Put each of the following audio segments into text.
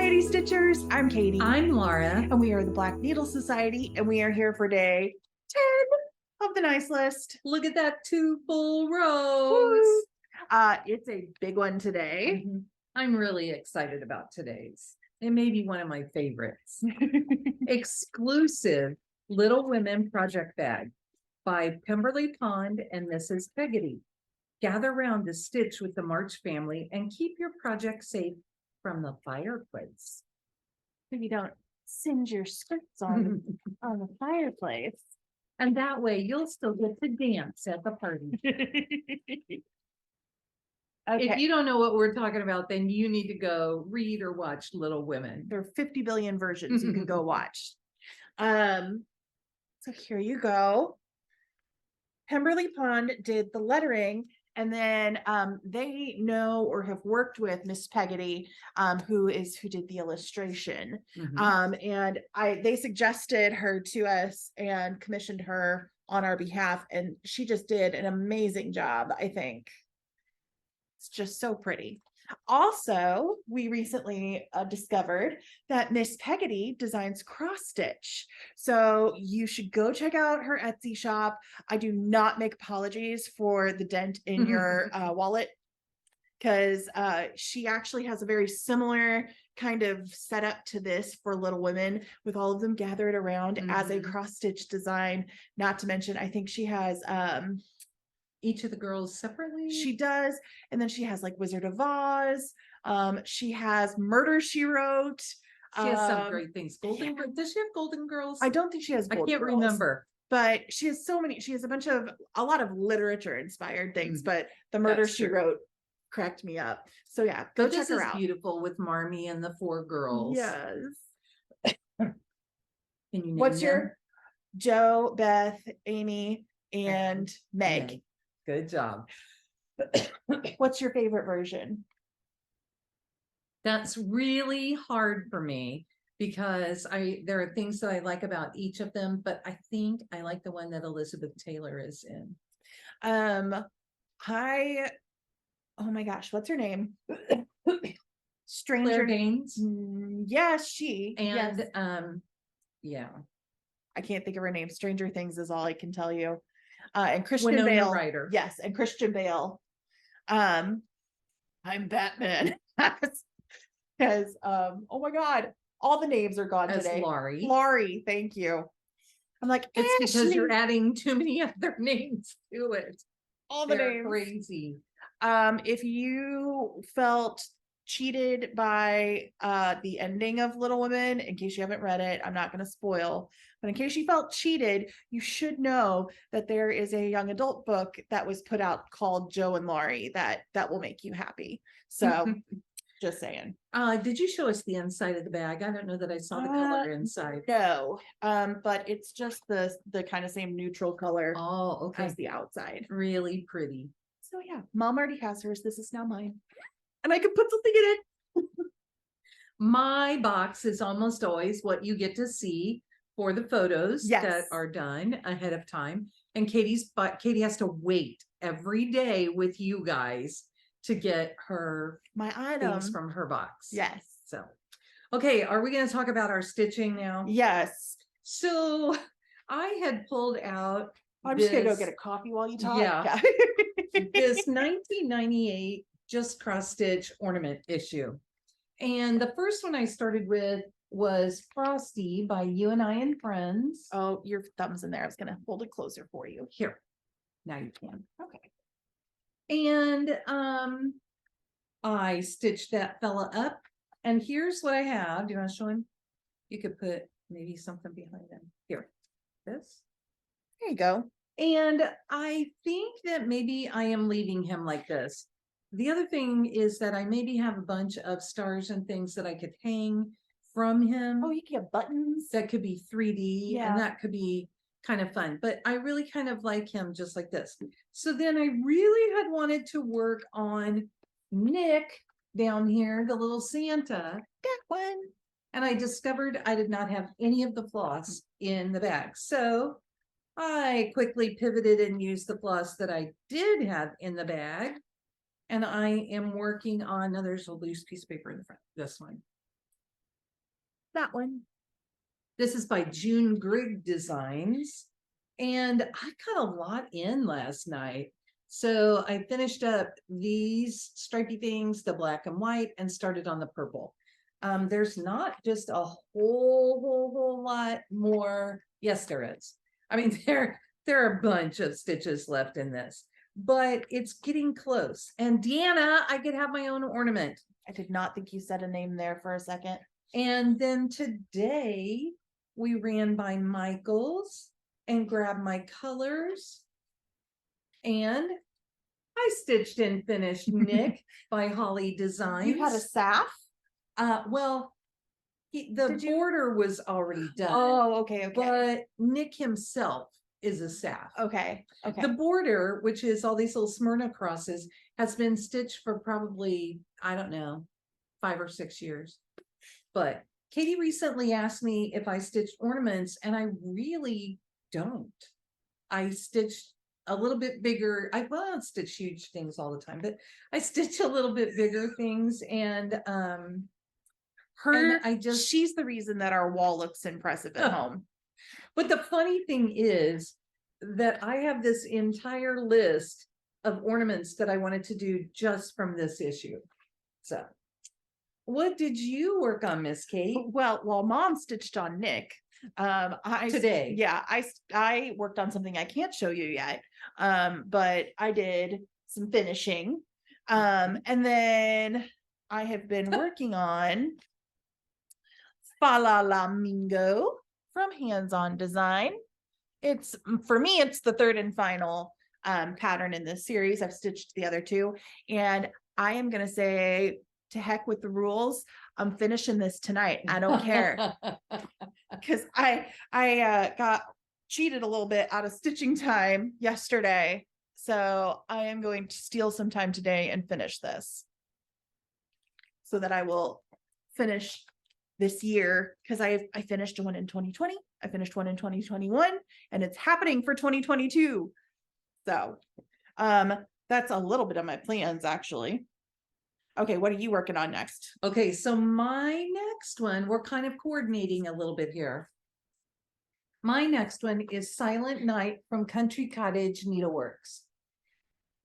Society Stitchers. I'm Katie. I'm Laura. And we are the Black Needle Society, and we are here for day 10 of the nice list. Look at that 2 full rows. Woo! It's a big one today. I'm really excited about today's. It may be one of my favorites. Exclusive Little Women Project Bag by Pemberley Pond and Mrs. Peggotty. Gather round to stitch with the March family and keep your project safe from the fireplace. So you don't singe your skirts on the fireplace. And that way you'll still get to dance at the party. Okay. If you don't know what we're talking about, then you need to go read or watch Little Women. There are 50 billion versions you can go watch. So here you go. Pemberley Pond did the lettering, and then they know or have worked with Miss Peggotty, who did the illustration. And they suggested her to us and commissioned her on our behalf, and she just did an amazing job, I think. It's just so pretty. Also, we recently discovered that Miss Peggotty designs cross stitch. So you should go check out her Etsy shop. I do not make apologies for the dent in your wallet, because she actually has a very similar kind of setup to this for Little Women, with all of them gathered around as a cross stitch design. Not to mention, I think she has each of the girls separately. She does. And then she has like Wizard of Oz. She has Murder, She Wrote. She has some great things. Golden Girls. Does she have Golden Girls? I don't think she has Golden Golden Girls. Remember. But she has so many. She has a lot of literature inspired things. But the Murder, She Wrote cracked me up. So yeah, go check her out. Beautiful with Marmee and the 4 girls. Yes. Can you name What's them? your Joe, Beth, Amy, and Meg? Good job. What's your favorite version? That's really hard for me, because there are things that I like about each of them, but I think I like the one that Elizabeth Taylor is in. Oh my gosh, what's her name? Stranger Claire Danes. Yes, she. And yes. Yeah. I can't think of her name. Stranger Things is all I can tell you. And Christian Winona Bale. Ryder. Yes, and Christian Bale. I'm Batman. Because oh my God, all the names are gone today. Laurie, thank you. I'm like, it's because you're adding too many other names to it. All the names. Crazy. If you felt cheated by the ending of Little Women, in case you haven't read it, I'm not going to spoil, but in case you felt cheated, you should know that there is a young adult book that was put out called Joe and Laurie that will make you happy. So just saying. Did you show us the inside of the bag? I don't know that I saw the color inside. No, but it's just the kind of same neutral color as the outside. Really pretty. So yeah, Mom already has hers. This is now mine. And I could put something in it. My box is almost always what you get to see for the photos that are done ahead of time. And Katie has to wait every day with you guys to get my items from her box. Yes. So, okay, are we going to talk about our stitching now? Yes. So I had pulled out. I'm just going to go get a coffee while you talk. Yeah. This 1998 Just Cross Stitch Ornament issue. And the first one I started with was Frosty by You and I and Friends. Oh, your thumb's in there. I was going to hold it closer for you. Here. Now you can. Okay. And I stitched that fella up. And here's what I have. Do you want to show him? You could put maybe something behind him. Here. This. There you go. And I think that maybe I am leaving him like this. The other thing is that I maybe have a bunch of stars and things that I could hang from him. Oh, you can have buttons. That could be 3D, and that could be kind of fun. But I really kind of like him just like this. So then I really had wanted to work on Nick down here, the little Santa. That one. And I discovered I did not have any of the floss in the bag. So I quickly pivoted and used the floss that I did have in the bag. And I am working on, there's a loose piece of paper in the front, this one. that one. This is by June Grigg Designs. And I got a lot in last night. So I finished up these stripy things, the black and white, and started on the purple. There's not just a whole lot more. Yes, there is. I mean, there are a bunch of stitches left in this, but it's getting close. And Deanna, I could have my own ornament. I did not think you said a name there for a second. And then today we ran by Michael's and grabbed my colors. And I stitched and finished Nick by Holly Designs. You had a staff? Well, the border was already done. Oh, okay. But Nick himself is a staff. Okay. The border, which is all these little Smyrna crosses, has been stitched for probably, I don't know, 5 or 6 years. But Katie recently asked me if I stitched ornaments, and I really don't. I stitched a little bit bigger. I don't stitch huge things all the time, but I stitch a little bit bigger things. And she's the reason that our wall looks impressive at home. But the funny thing is that I have this entire list of ornaments that I wanted to do just from this issue. So what did you work on, Miss Kate? Well, while Mom stitched on Nick, today. Yeah, I worked on something I can't show you yet. But I did some finishing. And then I have been working on Fa-La-La-Mingo from Hands On Design. It's, for me, it's the third and final pattern in this series. I've stitched the other two, and I am gonna say, to heck with the rules. I'm finishing this tonight. I don't care. Because I got cheated a little bit out of stitching time yesterday. So I am going to steal some time today and finish this, so that I will finish this year, because I finished one in 2020, I finished one in 2021, and it's happening for 2022. So that's a little bit of my plans, actually. Okay, what are you working on next? Okay, so my next one, we're kind of coordinating a little bit here. My next one is Silent Night from Country Cottage Needleworks.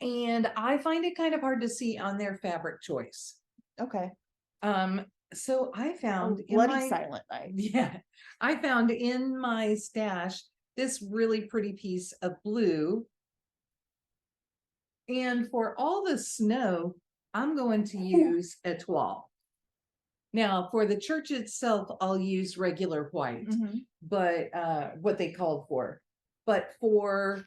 And I find it kind of hard to see on their fabric choice. Okay. So I found Silent Night. Yeah, I found in my stash this really pretty piece of blue. And for all the snow, I'm going to use Etoile. Now, for the church itself, I'll use regular white, but what they called for. But for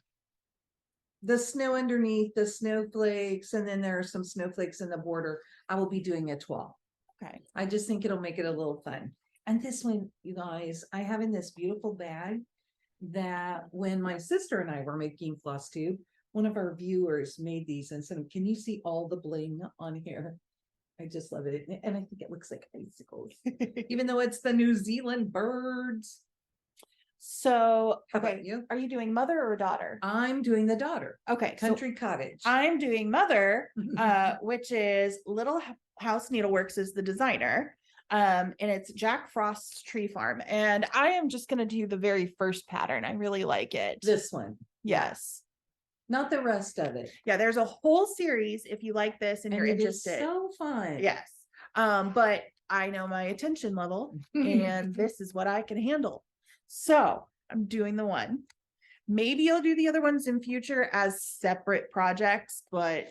the snow underneath, the snowflakes, and then there are some snowflakes in the border, I will be doing Etoile. Okay. I just think it'll make it a little fun. And this one, you guys, I have in this beautiful bag that when my sister and I were making FlossTube, one of our viewers made these and said, "Can you see all the bling on here?" I just love it. And I think it looks like icicles, even though it's the New Zealand birds. So, how about you? Are you doing mother or daughter? I'm doing the daughter. Okay. Country Cottage. I'm doing mother, which is Little House Needleworks is the designer. And it's Jack Frost's Tree Farm. And I am just going to do the very first pattern. I really like it. This one. Yes. Not the rest of it. Yeah, there's a whole series if you like this and you're interested. So fun. Yes. But I know my attention level and this is what I can handle. So I'm doing the one. Maybe I'll do the other ones in future as separate projects, but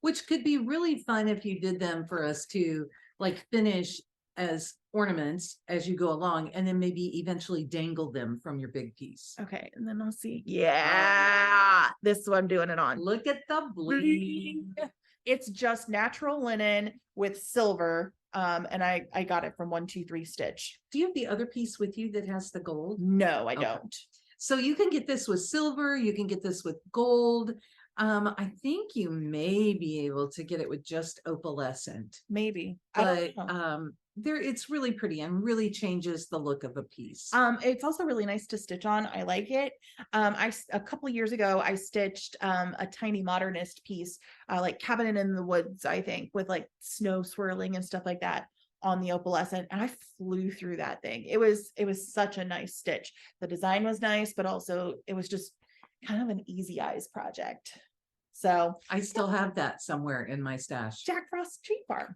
which could be really fun if you did them for us to like finish as ornaments as you go along, and then maybe eventually dangle them from your big piece. Okay, and then I'll see. Yeah, this is what I'm doing it on. Look at the bling. It's just natural linen with silver. And I got it from 123 Stitch. Do you have the other piece with you that has the gold? No, I don't. So you can get this with silver, you can get this with gold. I think you may be able to get it with just opalescent. Maybe. But it's really pretty and really changes the look of a piece. It's also really nice to stitch on. I like it. A couple years ago I stitched a tiny modernist piece, like Cabin in the Woods, I think, with like snow swirling and stuff like that on the opalescent, and I flew through that thing. It was such a nice stitch. The design was nice, but also it was just kind of an easy eyes project. So I still have that somewhere in my stash. Jack Frost Tree Farm.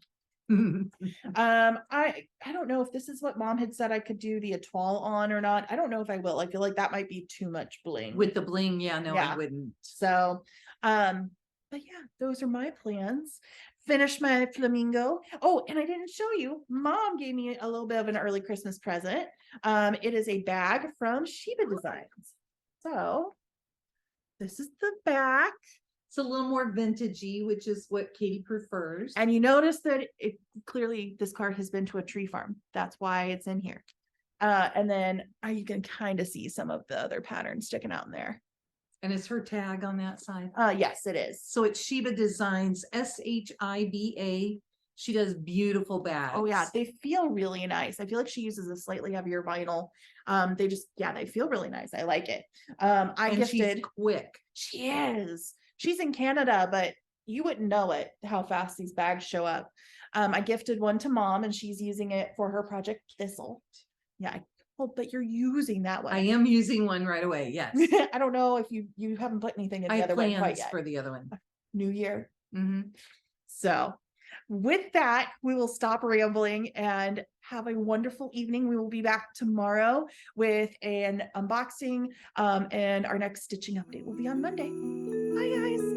I don't know if this is what Mom had said I could do the etoile on or not. I don't know if I will. I feel like that might be too much bling. With the bling, yeah, no, Yeah. I wouldn't. So, but yeah, those are my plans. Finish my flamingo. Oh, and I didn't show you. Mom gave me a little bit of an early Christmas present. It is a bag from Sheba Designs. So this is the back. It's a little more vintagey, which is what Katie prefers. And you notice that it clearly this card has been to a tree farm. That's why it's in here. And then you can kind of see some of the other patterns sticking out in there. And is her tag on that side? Yes, it is. So it's Sheba Designs, SHIBA. She does beautiful bags. Oh yeah, they feel really nice. I feel like she uses a slightly heavier vinyl. They feel really nice. I like it. She's quick. She is. She's in Canada, but you wouldn't know it, how fast these bags show up. I gifted one to Mom, and she's using it for her project Thistle. Yeah, I hope that you're using that one. I am using one right away, yes. I don't know if you haven't put anything in the other one quite yet. For the other one. New year. Mm-hmm. So with that, we will stop rambling and have a wonderful evening. We will be back tomorrow with an unboxing, and our next stitching update will be on Monday. Bye, guys.